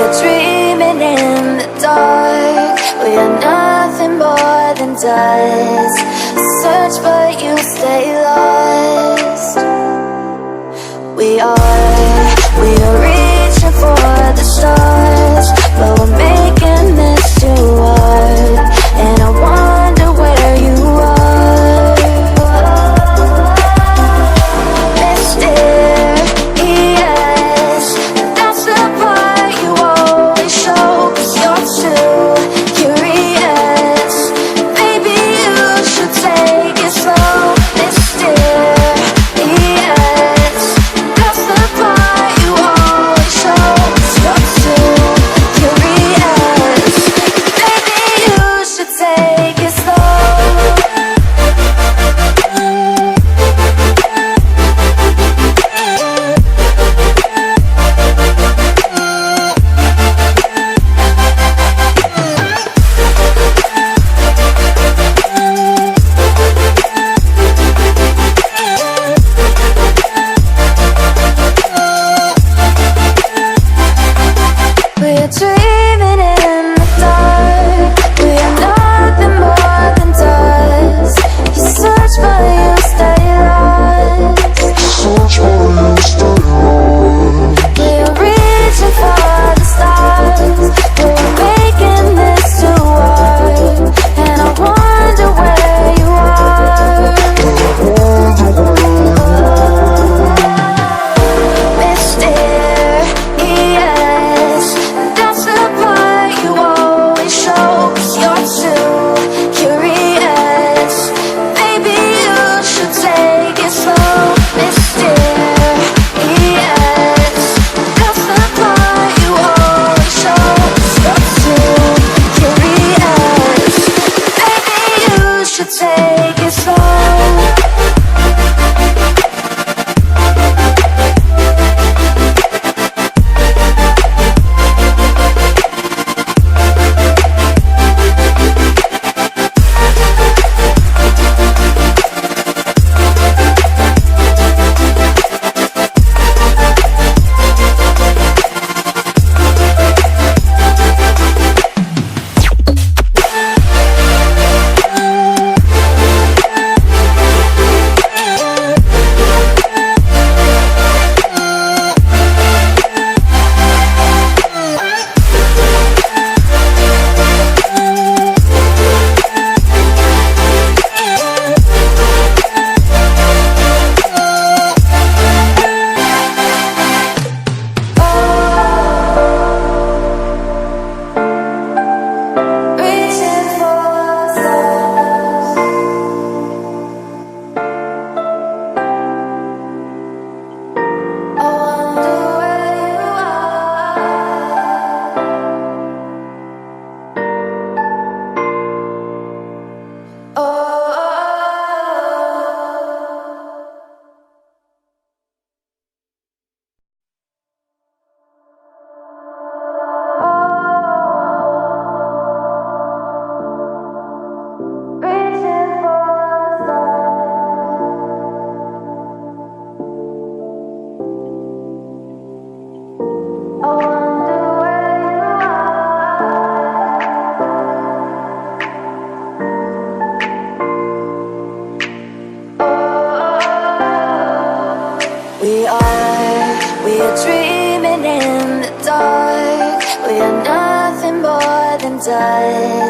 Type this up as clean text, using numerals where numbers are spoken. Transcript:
are dreaming in the dark. We are nothing more than dust. Search but you stay lost. We are reaching for the stars, but we're making this too hard. And I wonder where you are. Mysterious, that's the part you always show, 'cause you're too curious. Maybe you should take it slow. Mysterious, that's the part you always show, 'cause you're too curious. Maybe you should take it slow. We are dreaming in the dark. We are nothing more than dust. You search but you stay lost. We are reaching for the stars, but we're making this too hard. And I wonder where you are. Mysterious, that's the part you always show, 'cause you're too curious. Maybe you should take it slow. Mysterious, that's the part you always show, 'cause you're too curious. Maybe you should take it slow. Reaching for stars. I wonder where you are. Oh. Reaching for stars. I wonder where you are. We are dreaming in the dark. We are nothing more than dust.